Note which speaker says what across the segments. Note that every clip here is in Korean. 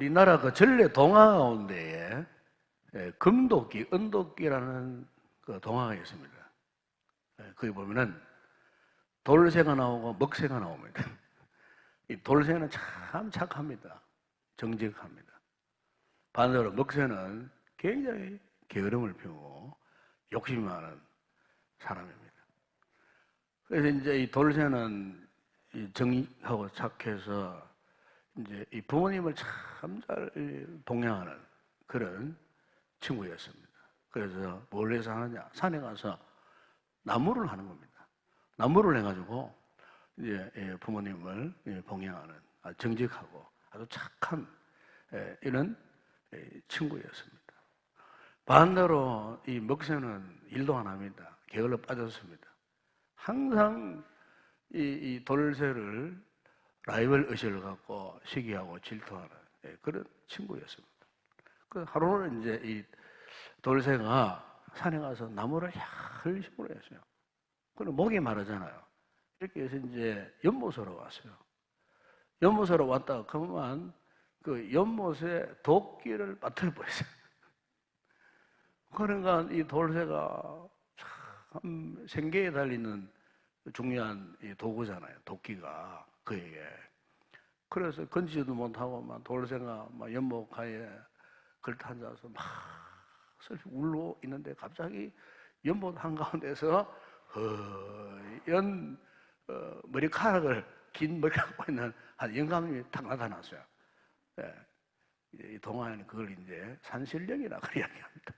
Speaker 1: 우리나라 그 전래 동화 가운데에 금도끼, 은도끼라는 그 동화가 있습니다. 거기 보면은 돌새가 나오고 먹새가 나옵니다. 이 돌새는 참 착합니다. 정직합니다. 반대로 먹새는 굉장히 게으름을 피우고 욕심이 많은 사람입니다. 그래서 이제 이 돌새는 정직하고 착해서 이제 이 부모님을 참 잘 동양하는 그런 친구였습니다. 그래서 뭘 해서 하느냐? 산에 가서 나무를 하는 겁니다. 나무를 해가지고 이제 부모님을 봉양하는 아주 정직하고 아주 착한 이런 친구였습니다. 반대로 이 먹새는 일도 안 합니다. 게을러 빠졌습니다. 항상 이 돌새를 라이벌 의식을 갖고 시기하고 질투하는 그런 친구였습니다. 그 하루는 이제 이 돌새가 산에 가서 나무를 열심히 했어요. 그럼 목이 마르잖아요. 이렇게 해서 이제 연못으로 왔어요. 연못으로 왔다가 그만 그 연못에 도끼를 빠뜨려 버렸어요. 그러니까 이 돌새가 참 생계에 달리는 중요한 도구잖아요. 도끼가 그에게. 그래서 건지지도 못하고 막 돌새가 막 연못 가에 걸터 앉아서 막 슬피 울고 있는데 갑자기 연못 한가운데서 허연 머리카락을 긴 머리카락 갖고 있는 한 영감님이 탁 나타났어요. 예. 이 동화에는 그걸 이제 산신령이라고 이야기합니다.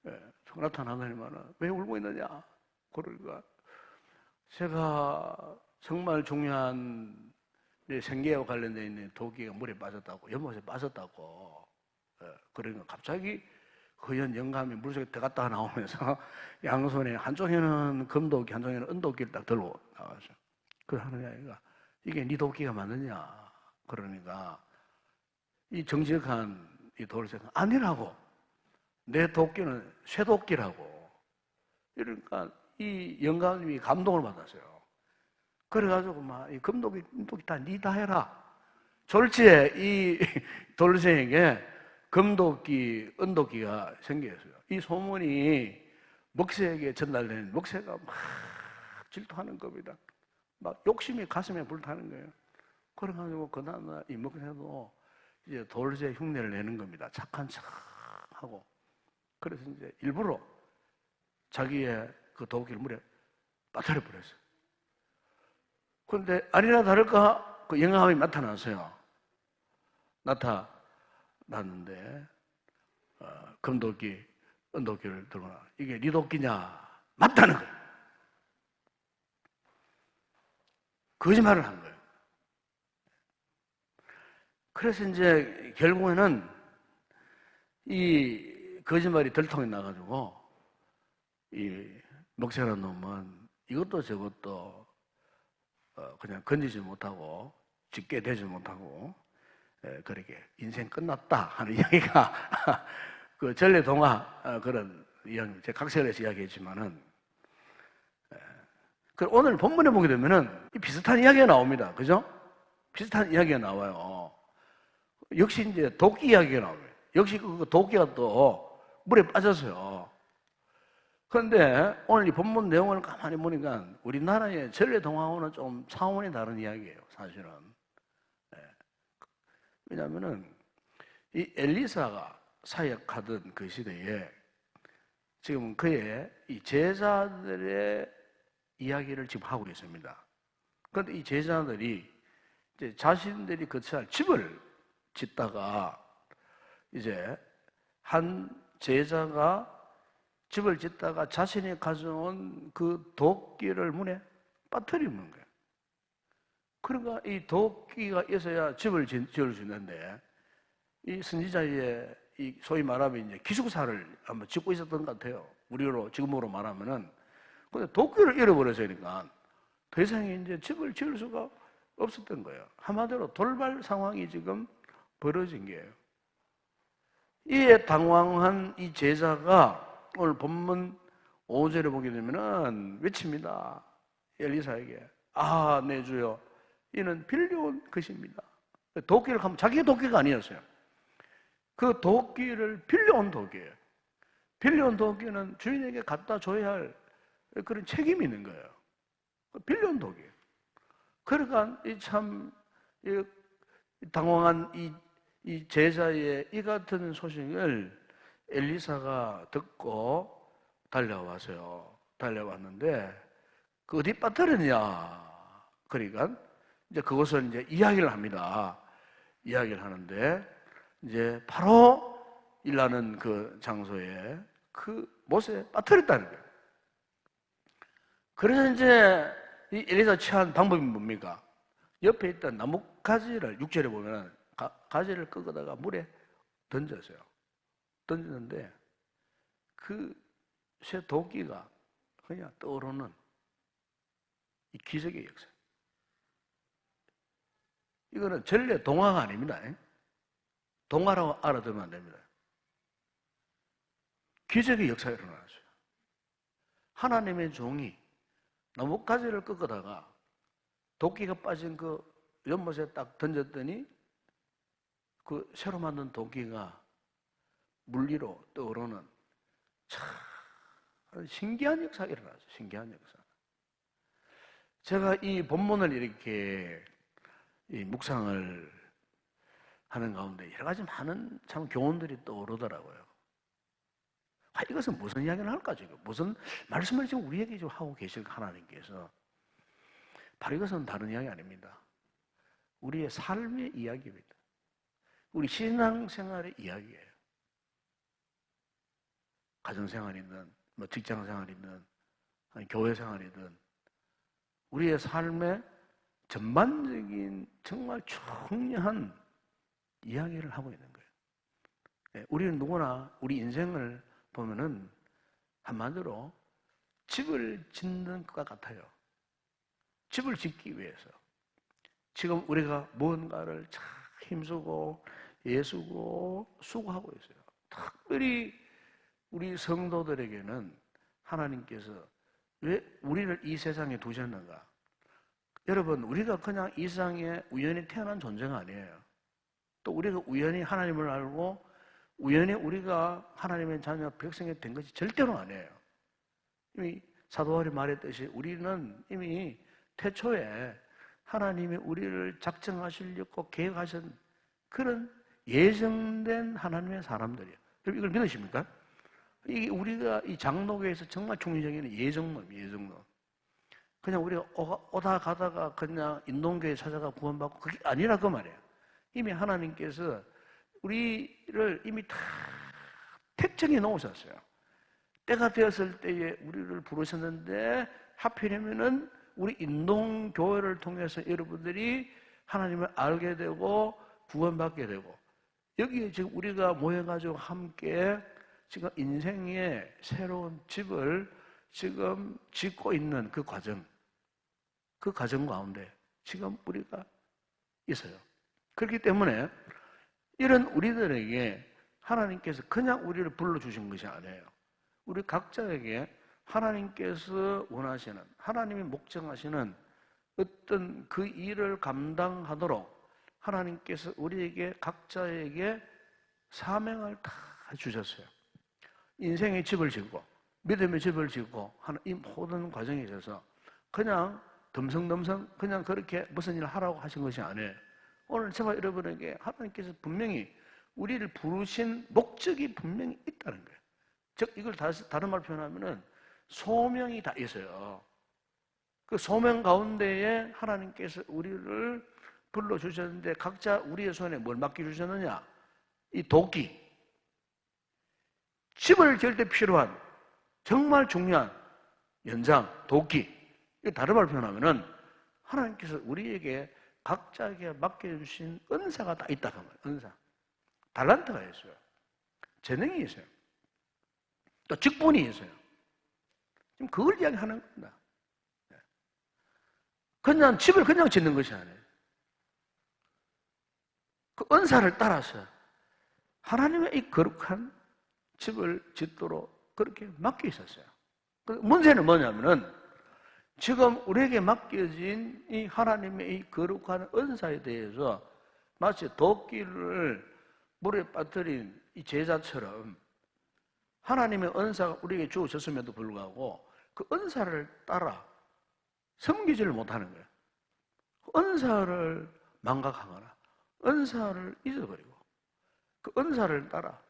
Speaker 1: 예. 나타나더니만 왜 울고 있느냐? 그러니까 제가 정말 중요한 내 생계와 관련되어 있는 도끼가 물에 빠졌다고, 연못에 빠졌다고. 예. 그러니까 갑자기 허연 영감이 물속에 들어갔다가 나오면서 양손에 한쪽에는 금도끼, 한쪽에는 은도끼를 딱 들고 나왔어요. 그래서 하는 아이가 이게 네 도끼가 맞느냐? 그러니까 이 정직한 이 돌새가 아니라고. 내 도끼는 쇠도끼라고. 이러니까 이 영감님이 감동을 받았어요. 그래가지고 막 이 금도끼, 은도끼 다 니다 해라. 졸지에 이 돌새에게 금도끼, 은도끼가 생겼어요. 이 소문이 먹새에게 전달되는 먹새가 막 질투하는 겁니다. 막 욕심이 가슴에 불타는 거예요. 그래가지고 그 다음날 이 먹새도 이제 돌새 흉내를 내는 겁니다. 착한 척하고. 그래서 이제 일부러 자기의 그 도끼를 물에 빠뜨려 버렸어요. 그런데 아니나 다를까 그 영감이 나타났어요. 나타났는데 금도끼, 은도끼를 들고 나. 이게 네 도끼냐? 맞다는 거예요. 거짓말을 한 거예요. 그래서 이제 결국에는 이 거짓말이 들통이 나가지고 이 먹새라는 놈은 이것도 저것도 그냥 건지지 못하고 짓게 되지 못하고 그렇게 인생 끝났다 하는 이야기가 그 전래 동화 그런 이야기, 제가 각설에서 이야기했지만은 오늘 본문에 보게 되면은 비슷한 이야기가 나옵니다. 그죠? 비슷한 이야기가 나와요. 역시 이제 도끼 이야기가 나옵니다. 역시 그 도끼가 또 물에 빠졌어요. 그런데 오늘 이 본문 내용을 가만히 보니까 우리나라의 전래 동화와는 좀 차원이 다른 이야기예요, 사실은. 왜냐하면은 이 엘리사가 사역하던 그 시대에 지금 그의 이 제자들의 이야기를 지금 하고 있습니다. 그런데 이 제자들이 이제 자신들이 거처할 집을 짓다가 이제 한 제자가 집을 짓다가 자신이 가져온 그 도끼를 문에 빠뜨리는 거예요. 그러니까 이 도끼가 있어야 집을 지을 수 있는데 이 선지자의 이 소위 말하면 이제 기숙사를 한번 짓고 있었던 것 같아요. 우리로 지금으로 말하면은. 근데 도끼를 잃어버렸으니까 더 이상 이제 집을 지을 수가 없었던 거예요. 한마디로 돌발 상황이 지금 벌어진 게예요. 이에 당황한 이 제자가 오늘 본문 5절에 보게 되면은 외칩니다. 엘리사에게. 내 주여, 이는 빌려온 것입니다. 도끼를 하면 자기의 도끼가 아니었어요. 그 도끼를 빌려온 도끼예요. 빌려온 도끼는 주인에게 갖다 줘야 할 그런 책임이 있는 거예요. 빌려온 도끼예요. 그러니까 참 당황한 이 제자의 이 같은 소식을 엘리사가 듣고 달려왔어요. 달려왔는데 그 어디 빠뜨렸냐? 그러니까 이제 그것을 이제 이야기를 합니다. 이야기를 하는데 이제 바로 일하는 그 장소에 그 못에 빠뜨렸다는 거예요. 그래서 이제 이 엘리사 취한 방법이 뭡니까? 옆에 있던 나무 가지를 6절에 보면 가지를 끄고다가 물에 던졌어요. 던졌는데 그 새 도끼가 그냥 떠오르는 이 기적의 역사. 이거는 전래 동화가 아닙니다. 동화라고 알아두면 안 됩니다. 기적의 역사가 일어났어요. 하나님의 종이 나뭇가지를 꺾다가 도끼가 빠진 그 연못에 딱 던졌더니 그 새로 만든 도끼가 물 위로 떠오르는 참 신기한 역사가 일어났어요. 신기한 역사. 제가 이 본문을 이렇게 묵상을 하는 가운데 여러 가지 많은 참 교훈들이 떠오르더라고요. 이것은 무슨 이야기를 할까 지금? 무슨 말씀을 지금 우리에게 좀 하고 계실까 하나님께서? 바로 이것은 다른 이야기 아닙니다. 우리의 삶의 이야기입니다. 우리 신앙생활의 이야기예요. 가정생활이든 뭐 직장생활이든 아니 교회생활이든 우리의 삶의 전반적인 정말 중요한 이야기를 하고 있는 거예요. 우리는 누구나 우리 인생을 보면은 한마디로 집을 짓는 것과 같아요. 집을 짓기 위해서 지금 우리가 무언가를 참 힘쓰고 애쓰고 수고하고 있어요. 특별히 우리 성도들에게는 하나님께서 왜 우리를 이 세상에 두셨는가? 여러분, 우리가 그냥 이 세상에 우연히 태어난 존재가 아니에요. 또 우리가 우연히 하나님을 알고 우연히 우리가 하나님의 자녀 백성이 된 것이 절대로 아니에요. 이미 사도 바울이 말했듯이 우리는 이미 태초에 하나님이 우리를 작정하시려고 계획하신 그런 예정된 하나님의 사람들이에요. 여러분 이걸 믿으십니까? 이게 우리가 이 장로교에서 정말 총리적인 예정론. 그냥 우리가 오다 가다가 그냥 인동교회 찾아가 구원받고 그게 아니라 그 말이에요. 이미 하나님께서 우리를 이미 다 택정해 놓으셨어요. 때가 되었을 때에 우리를 부르셨는데 하필이면은 우리 인동교회를 통해서 여러분들이 하나님을 알게 되고 구원받게 되고 여기에 지금 우리가 모여가지고 함께 지금 인생의 새로운 집을 지금 짓고 있는 그 과정 가운데 지금 우리가 있어요. 그렇기 때문에 이런 우리들에게 하나님께서 그냥 우리를 불러주신 것이 아니에요. 우리 각자에게 하나님께서 원하시는, 하나님이 목정하시는 어떤 그 일을 감당하도록 하나님께서 우리에게 각자에게 사명을 다 주셨어요. 인생의 집을 짓고 믿음의 집을 짓고 하는 이 모든 과정에 있어서 그냥 덤성덤성 그냥 그렇게 무슨 일을 하라고 하신 것이 아니에요. 오늘 제가 여러분에게 하나님께서 분명히 우리를 부르신 목적이 분명히 있다는 거예요. 즉 이걸 다른 말 표현하면은 소명이 다 있어요. 그 소명 가운데에 하나님께서 우리를 불러주셨는데 각자 우리의 손에 뭘 맡겨주셨느냐? 이 도끼. 집을 지을 때 필요한 정말 중요한 연장, 도끼. 다른 말 표현하면은 하나님께서 우리에게 각자에게 맡겨주신 은사가 다 있다. 그 말이에요. 은사. 달란트가 있어요. 재능이 있어요. 또 직분이 있어요. 지금 그걸 이야기하는 겁니다. 그냥 집을 그냥 짓는 것이 아니에요. 그 은사를 따라서 하나님의 이 거룩한 집을 짓도록 그렇게 맡겨 있었어요. 문제는 뭐냐면은 지금 우리에게 맡겨진 이 하나님의 이 거룩한 은사에 대해서 마치 도끼를 물에 빠뜨린 이 제자처럼 하나님의 은사가 우리에게 주어졌음에도 불구하고 그 은사를 따라 섬기지를 못하는 거예요. 은사를 망각하거나 은사를 잊어버리고 그 은사를 따라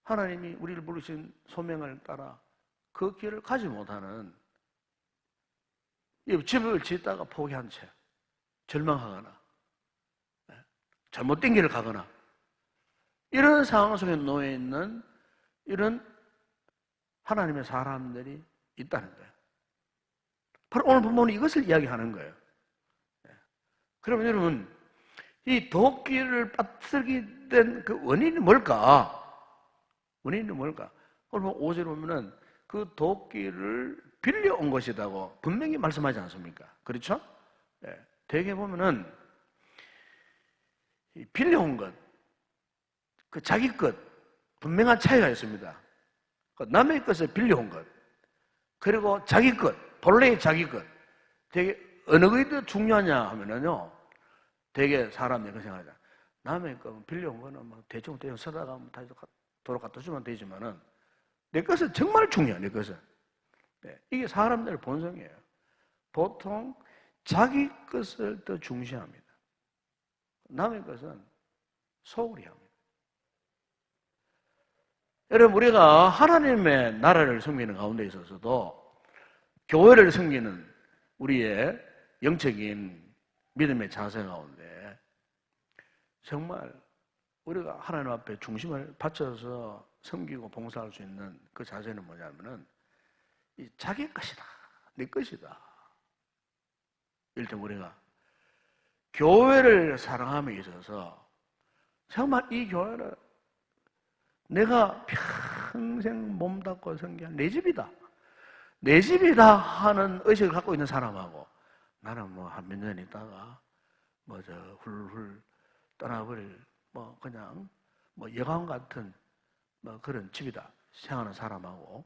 Speaker 1: 하나님이 우리를 부르신 소명을 따라 그 길을 가지 못하는, 집을 짓다가 포기한 채 절망하거나 잘못된 길을 가거나 이런 상황 속에 놓여 있는 이런 하나님의 사람들이 있다는 거예요. 바로 오늘 본문은 이것을 이야기하는 거예요. 그러면 여러분, 이 도끼를 빠뜨리게 된 그 원인이 뭘까? 원인이 뭘까? 오늘 5절에 보면은 그 도끼를 빌려온 것이라고 분명히 말씀하지 않습니까? 그렇죠? 대개 보면은 빌려온 것, 그 자기 것, 분명한 차이가 있습니다. 남의 것을 빌려온 것, 그리고 자기 것, 본래의 자기 것. 되게 어느 것이 더 중요하냐 하면은요, 되게 사람들이 그 생각하잖아. 남의 거 빌려온 거는 뭐 대충 서다가 다시 도로 갖다 주면 되지만은 내 것은 정말 중요해, 내 것은. 이게 사람들의 본성이에요. 보통 자기 것을 더 중시합니다. 남의 것은 소홀히 합니다. 여러분, 우리가 하나님의 나라를 섬기는 가운데 있어서도 교회를 섬기는 우리의 영적인 믿음의 자세 가운데 정말 우리가 하나님 앞에 중심을 바쳐서 섬기고 봉사할 수 있는 그 자세는 뭐냐면은 이 자기 것이다, 내 것이다. 일단 우리가 교회를 사랑함에 있어서 정말 이 교회를 내가 평생 몸담고 섬기는 내 집이다, 내 집이다 하는 의식을 갖고 있는 사람하고 나는 뭐 한 몇 년 있다가 뭐 저 훌훌 떠나버릴 뭐 그냥 뭐 여관 같은 뭐 그런 집이다 생각하는 사람하고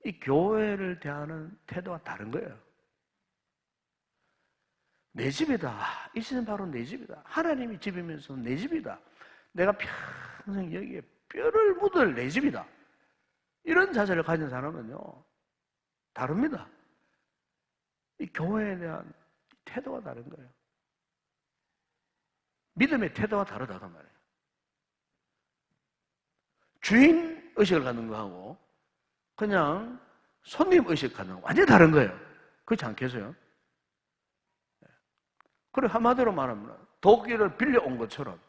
Speaker 1: 이 교회를 대하는 태도가 다른 거예요. 내 집이다. 이 집은 바로 내 집이다. 하나님이 집이면서 내 집이다. 내가 평생 여기에 뼈를 묻을 내 집이다. 이런 자세를 가진 사람은요, 다릅니다. 이 교회에 대한 태도가 다른 거예요. 믿음의 태도가 다르다고 말이에요. 주인 의식을 갖는 거하고 그냥 손님 의식 갖는 거 완전히 다른 거예요. 그렇지 않겠어요? 그리고 한마디로 말하면 도끼를 빌려온 것처럼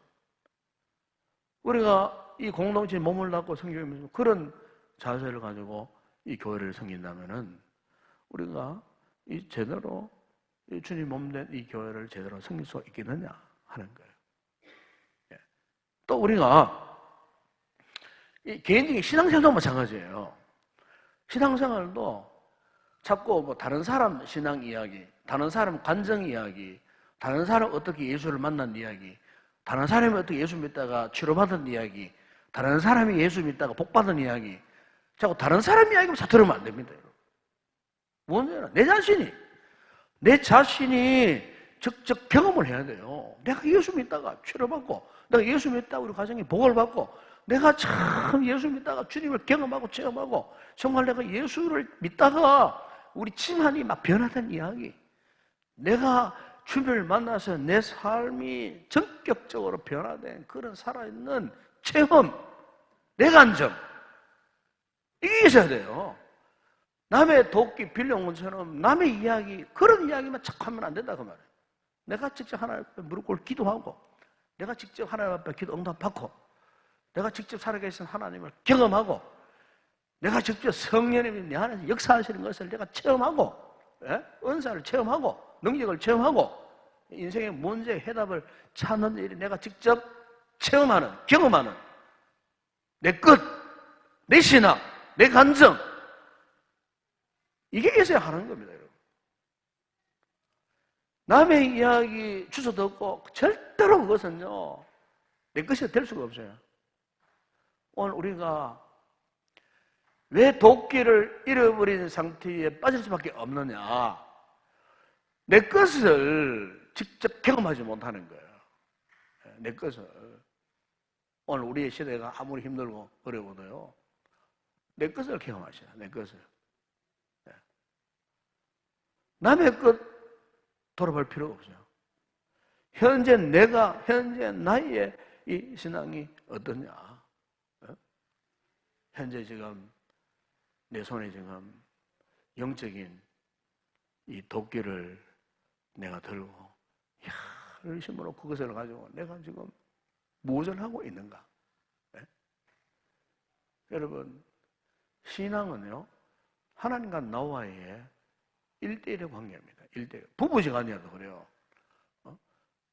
Speaker 1: 우리가 이 공동체에 몸을 닫고 섬기면서 그런 자세를 가지고 이 교회를 섬긴다면은 우리가 이 제대로 이 주님 몸된 이 교회를 제대로 섬길 수 있겠느냐 하는 거예요. 또 우리가 이 개인적인 신앙생활도 마찬가지예요. 신앙생활도 자꾸 뭐 다른 사람 신앙 이야기, 다른 사람 간증 이야기, 다른 사람 어떻게 예수를 만난 이야기, 다른 사람이 어떻게 예수 믿다가 치료받은 이야기, 다른 사람이 예수 믿다가 복받은 이야기, 자꾸 다른 사람 이야기만 다 들으면 안 됩니다. 뭐냐면 내 자신이 직접 경험을 해야 돼요. 내가 예수 믿다가 치료받고, 내가 예수 믿다가 우리 가정이 복을 받고, 내가 참 예수 믿다가 주님을 경험하고 체험하고, 정말 내가 예수를 믿다가 우리 집안이 막 변화된 이야기, 내가 주님을 만나서 내 삶이 전격적으로 변화된 그런 살아있는 체험, 내 간증, 이게 있어야 돼요. 남의 도끼 빌려온 것처럼 남의 이야기, 그런 이야기만 자꾸 하면 안 된다 그 말이에요. 내가 직접 하나님 앞에 무릎 꿇고 기도하고, 내가 직접 하나님 앞에 기도 응답받고, 내가 직접 살아계신 하나님을 경험하고, 내가 직접 성령님이 내 안에서 역사하시는 것을 내가 체험하고, 은사를 체험하고, 능력을 체험하고, 인생의 문제의 해답을 찾는 일이 내가 직접 체험하는, 경험하는 내 끝, 내 신앙, 내 간증, 이게 있어야 하는 겁니다, 여러분. 남의 이야기 주워 듣고 절대로 그것은요, 내 것이 될 수가 없어요. 오늘 우리가 왜 도끼를 잃어버린 상태에 빠질 수밖에 없느냐? 내 것을 직접 경험하지 못하는 거예요. 내 것을. 오늘 우리의 시대가 아무리 힘들고 어려워도요, 내 것을 경험하셔야 내 것을. 네. 남의 것 돌아볼 필요가 없어요. 현재 나의 이 신앙이 어떠냐? 현재 지금 내 손에 지금 영적인 이 도끼를 내가 들고 열심으로 그것을 가지고 내가 지금 무엇을 하고 있는가? 네? 여러분, 신앙은요, 하나님과 나와의 1대1의 관계입니다. 1대1. 부부지간이라도 그래요.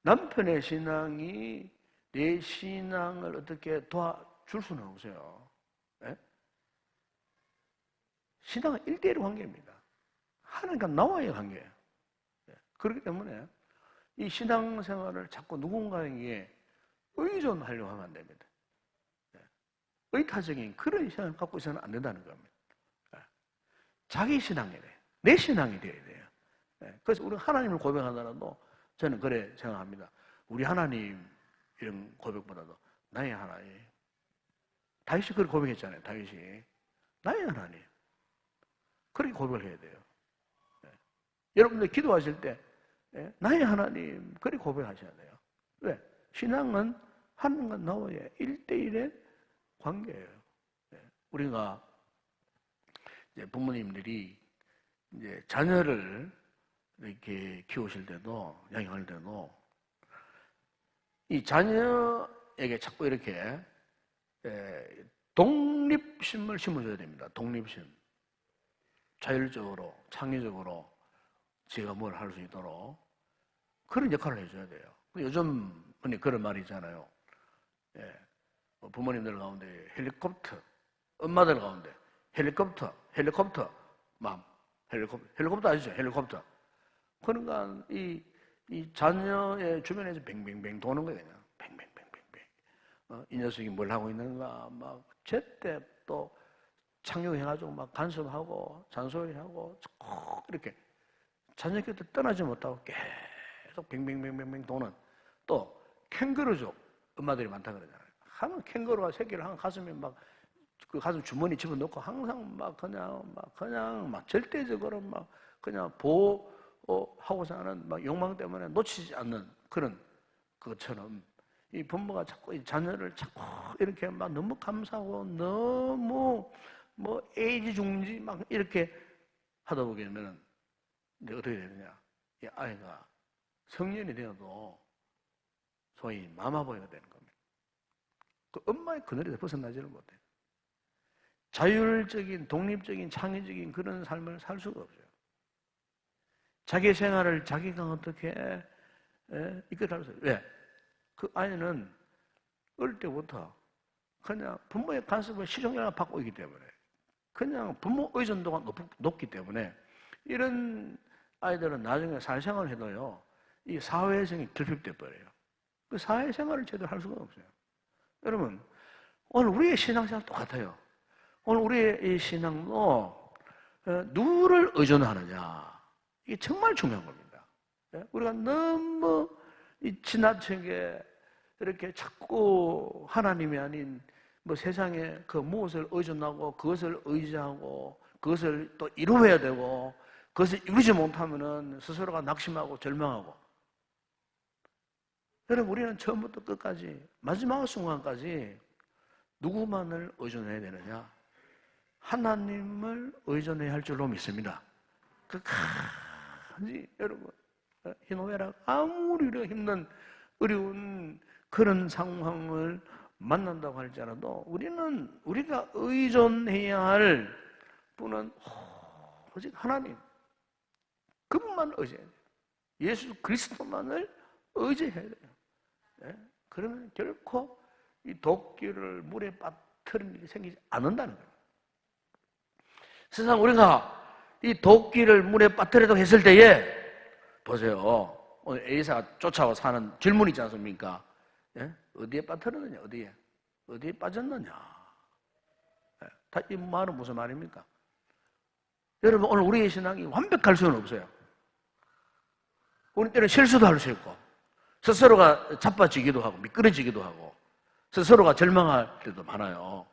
Speaker 1: 남편의 신앙이 내 신앙을 어떻게 도와줄 수는 없어요. 네? 신앙은 1대1의 관계입니다. 하나님과 나와의 관계예요. 네. 그렇기 때문에 이 신앙생활을 자꾸 누군가에게 의존하려고 하면 안 됩니다. 네. 의타적인 그런 신앙을 갖고 있어서는 안 된다는 겁니다. 네. 자기 신앙이 돼요. 내 신앙이 되어야 돼요. 네. 그래서 우리가 하나님을 고백하더라도 저는 그래 생각합니다. 우리 하나님 이런 고백보다도 나의 하나님. 다윗이 그렇게 고백했잖아요. 다윗이 나의 하나님. 그렇게 고백을 해야 돼요. 네. 여러분들 기도하실 때 나의 하나님 그렇게 고백하셔야 돼요. 왜? 신앙은 하나님과 나와의 1대1의 관계예요. 네. 우리가 이제 부모님들이 이제 자녀를 이렇게 키우실 때도, 양육할 때도, 이 자녀에게 자꾸 이렇게 독립심을 심어줘야 됩니다. 독립심. 자율적으로, 창의적으로 제가 뭘 할 수 있도록 그런 역할을 해줘야 돼요. 요즘 흔히 그런 말이 있잖아요. 부모님들 가운데 헬리콥터, 엄마들 가운데 헬리콥터, 맘, 헬리콥터 아시죠? 헬리콥터. 그러니까 이 자녀의 주변에서 뱅뱅뱅 도는 거예요. 그냥 뱅뱅뱅뱅뱅. 이 녀석이 뭘 하고 있는가 막 제때 또 착륙해가지고 막 간섭하고 잔소리하고 이렇게 자녀 곁에 떠나지 못하고 계속 뱅뱅뱅뱅뱅 도는 또 캥거루족 엄마들이 많다 그러잖아요. 하면 캥거루가 새끼를 한 가슴에 막 그 가슴 주머니 집어넣고 항상 막 그냥 절대적으로 막 그냥 보호하고자 하는 막 욕망 때문에 놓치지 않는 그런 것처럼 이 부모가 자꾸 이 자녀를 자꾸 이렇게 막 너무 감사하고 너무 뭐 애지중지 막 이렇게 하다 보면은 이제 어떻게 되느냐? 이 아이가 성년이 되어도 소위 마마보이가 되는 겁니다. 그 엄마의 그늘에서 벗어나지를 못해요. 자율적인, 독립적인, 창의적인 그런 삶을 살 수가 없어요. 자기 생활을 자기가 어떻게 이끌어갈 수 없어요. 왜? 그 아이는 어릴 때부터 그냥 부모의 간섭을 실용적으로 받고 있기 때문에 그냥 부모 의존도가 높기 때문에 이런 아이들은 나중에 사회생활을 해도요, 이 사회성이 결핍돼 버려요. 그 사회생활을 제대로 할 수가 없어요. 여러분, 오늘 우리의 신앙생활 똑같아요. 오늘 우리의 이 신앙도 누구를 의존하느냐, 이게 정말 중요한 겁니다. 우리가 너무 지나치게 이렇게 자꾸 하나님이 아닌 뭐 세상에 그 무엇을 의존하고 그것을 의지하고 그것을 또 이루어야 되고 그것을 이루지 못하면은 스스로가 낙심하고 절망하고. 여러분, 우리는 처음부터 끝까지 마지막 순간까지 누구만을 의존해야 되느냐? 하나님을 의존해야 할 줄로 믿습니다. 끝까지 여러분, 희노애락 아무리 우리가 힘든 어려운 그런 상황을 만난다고 할지라도 우리가 의존해야 할 분은 오직 하나님, 그분만 의지해야 돼요. 예수 그리스도만을 의지해야 돼요. 그러면 결코 이 도끼를 물에 빠뜨리는 일이 생기지 않는다는 거예요. 세상 우리가 이 도끼를 물에 빠뜨리려고 했을 때에 보세요. 오늘 엘리사가 쫓아와 사는 질문이 있지 않습니까? 어디에 빠뜨렸느냐? 어디에 빠졌느냐? 이 말은 무슨 말입니까? 여러분, 오늘 우리의 신앙이 완벽할 수는 없어요. 우리 때는 실수도 할 수 있고 스스로가 자빠지기도 하고 미끄러지기도 하고 스스로가 절망할 때도 많아요.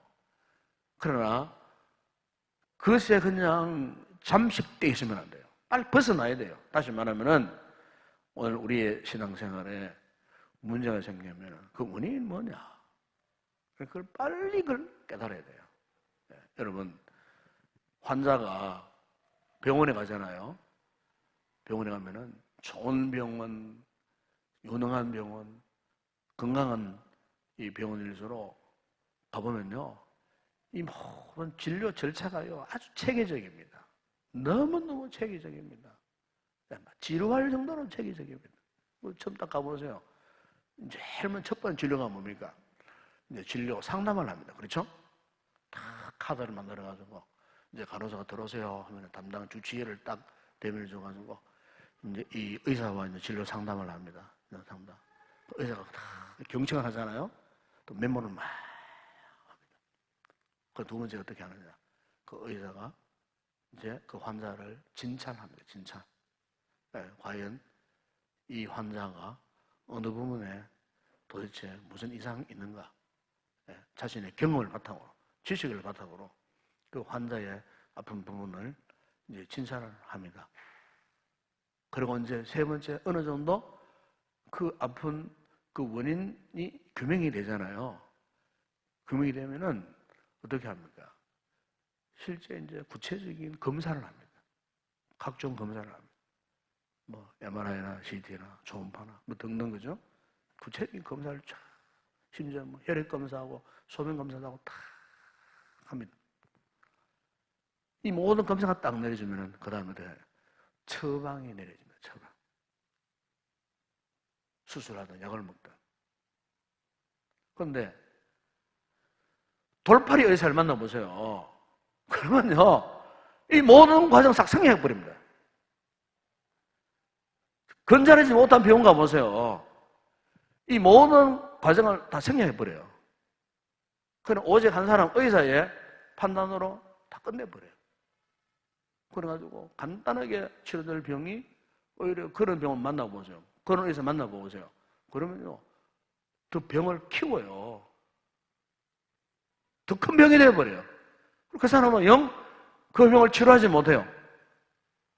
Speaker 1: 그러나 그것에 그냥 잠식되어 있으면 안 돼요. 빨리 벗어나야 돼요. 다시 말하면은 오늘 우리의 신앙생활에 문제가 생기면 그 원인이 뭐냐? 그걸 빨리 그걸 깨달아야 돼요. 네, 여러분, 환자가 병원에 가잖아요. 병원에 가면은 좋은 병원, 유능한 병원, 건강한 이 병원일수록 가보면요, 이 모든 진료 절차가요 아주 체계적입니다. 너무너무 체계적입니다. 지루할 정도로 체계적입니다. 처음 딱 가보세요. 제일 먼저 첫 번째 진료가 뭡니까? 이제 진료 상담을 합니다. 그렇죠? 다 카드를 만들어가지고 이제 간호사가 들어오세요 하면 담당 주치의를 딱 대면해 줘가지고 이제 이 의사와 이제 진료 상담을 합니다. 상담. 의사가 다 경청을 하잖아요. 또 메모를 막 합니다. 그 두 번째 어떻게 하느냐? 그 의사가 이제 그 환자를 진찰합니다. 진찰. 네, 과연 이 환자가 어느 부분에 도대체 무슨 이상이 있는가? 네, 자신의 경험을 바탕으로, 지식을 바탕으로 그 환자의 아픈 부분을 이제 진찰을 합니다. 그리고 이제 세 번째 어느 정도 그 아픈 그 원인이 규명이 되잖아요. 규명이 되면은 어떻게 합니까? 실제 이제 구체적인 검사를 합니다. 각종 검사를 합니다. 뭐 MRI나 CT나 초음파나 뭐 등등 그죠? 구체적인 검사를 쫙 심지어 뭐 혈액 검사하고 소변 검사도 하고 다 합니다. 이 모든 검사가 딱 내려지면은 그 다음에 처방이 내려집니다. 처방. 수술하든 약을 먹든. 그런데 돌팔이 의사를 만나보세요. 그러면요, 이 모든 과정 싹 생략해버립니다. 건전하지 못한 병원 가보세요. 이 모든 과정을 다 생략해버려요. 그럼 오직 한 사람 의사의 판단으로 다 끝내버려요. 그래가지고 간단하게 치료될 병이 오히려 그런 병원 만나보세요. 그런 의사 만나보세요. 그러면요, 더 병을 키워요. 더 큰 병이 되어버려요. 그 사람은 영 그 병을 치료하지 못해요.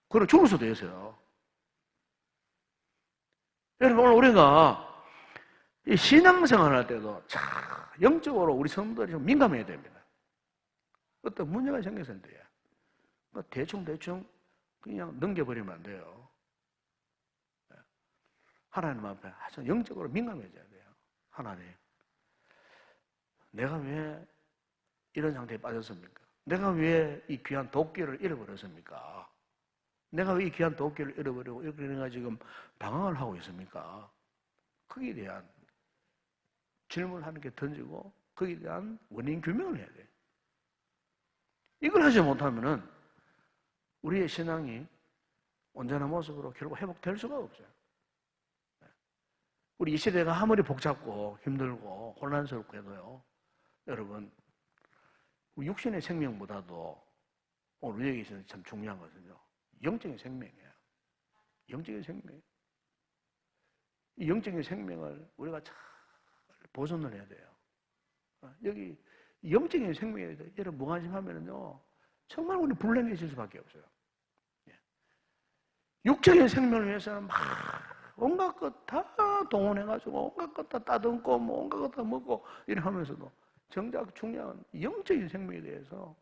Speaker 1: 그럼 죽을 수도 있어요. 여러분, 오늘 우리가 이 신앙생활 할 때도 참 영적으로 우리 성도들이 좀 민감해야 됩니다. 어떤 문제가 생겼을 때 대충 그냥 넘겨버리면 안 돼요. 하나님 앞에 아주 영적으로 민감해져야 돼요. 하나님, 내가 왜 이런 상태에 빠졌습니까? 내가 왜 이 귀한 도끼를 잃어버렸습니까? 내가 왜 이 귀한 도끼를 잃어버리고 이렇게 내가 지금 방황을 하고 있습니까? 거기에 대한 질문을 하는 게 던지고 거기에 대한 원인 규명을 해야 돼요. 이걸 하지 못하면은 우리의 신앙이 온전한 모습으로 결국 회복될 수가 없어요. 우리 이 시대가 아무리 복잡고 힘들고 혼란스럽고 해도요, 여러분, 육신의 생명보다도 오늘 우리에게 있어서 참 중요한 것은요, 영적인 생명이에요. 영적인 생명. 이 영적인 생명을 우리가 잘 보존을 해야 돼요. 여기 영적인 생명에 대해서 여러분 무관심하면요, 정말 우리 불행해질 수밖에 없어요. 육적인 생명을 위해서는 막 온갖 것 다 동원해가지고 온갖 것 다 따듬고 뭐 온갖 것 다 먹고 이래 하면서도 정작 중요한 영적인 생명에 대해서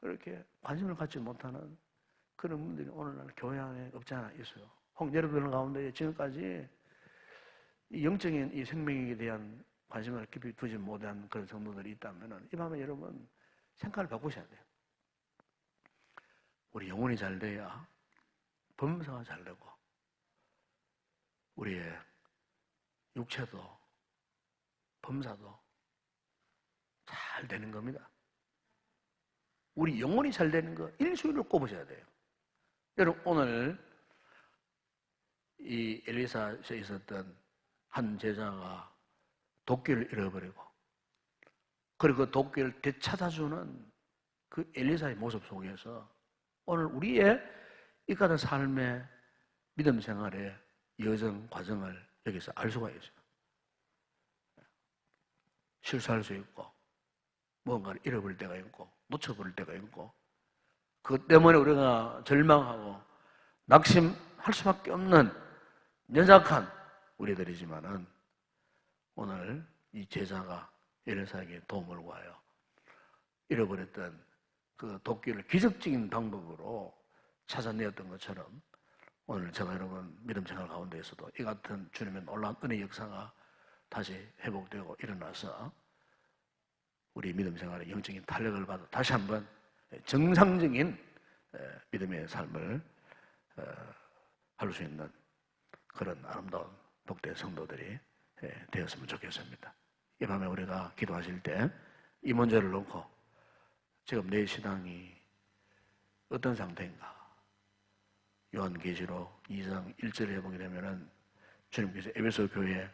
Speaker 1: 이렇게 관심을 갖지 못하는 그런 분들이 오늘날 교회 안에 없지 않아 있어요. 혹 여러분 가운데 지금까지 이 영적인 이 생명에 대한 관심을 깊이 두지 못한 그런 성도들이 있다면 이 밤에 여러분 생각을 바꾸셔야 돼요. 우리 영혼이 잘 돼야 범사가 잘 되고 우리의 육체도 범사도 잘 되는 겁니다. 우리 영혼이 잘 되는 거 1순위로 꼽으셔야 돼요. 여러분, 오늘 이 엘리사에 있었던 한 제자가 도끼를 잃어버리고 그리고 그 도끼를 되찾아주는 그 엘리사의 모습 속에서 오늘 우리의 이 같은 삶의 믿음 생활의 여정 과정을 여기서 알 수가 있어요. 실수할 수 있고 무언가를 잃어버릴 때가 있고 놓쳐버릴 때가 있고 그것 때문에 우리가 절망하고 낙심할 수밖에 없는 연약한 우리들이지만은 오늘 이 제자가 엘리사에게 도움을 구하여 잃어버렸던 그 도끼를 기적적인 방법으로 찾아내었던 것처럼 오늘 제가 여러분 믿음 생활 가운데에서도 이 같은 주님의 놀라운 은혜 역사가 다시 회복되고 일어나서 우리 믿음 생활의 영적인 탄력을 받아 다시 한번 정상적인 믿음의 삶을 할 수 있는 그런 아름다운 복된 성도들이 되었으면 좋겠습니다. 이 밤에 우리가 기도하실 때 이 문제를 놓고 지금 내 신앙이 어떤 상태인가? 요한계시록 2장 1절에 보게 되면은 주님께서 에베소 교회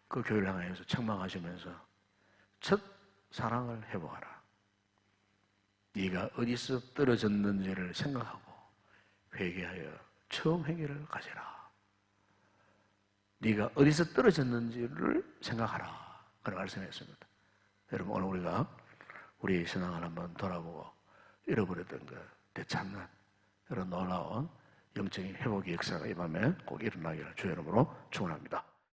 Speaker 1: 그 교회를 향해서 책망하시면서 첫 사랑을 회복하라. 네가 어디서 떨어졌는지를 생각하고 회개하여 처음 회개를 가져라. 네가 어디서 떨어졌는지를 생각하라. 그런 말씀했습니다. 여러분 오늘 우리가 우리의 신앙을 한번 돌아보고 잃어버렸던 것 되찾는 그런 놀라운 영적인 회복의 역사가 이 밤에 꼭 일어나기를 주의 이름으로 축원합니다.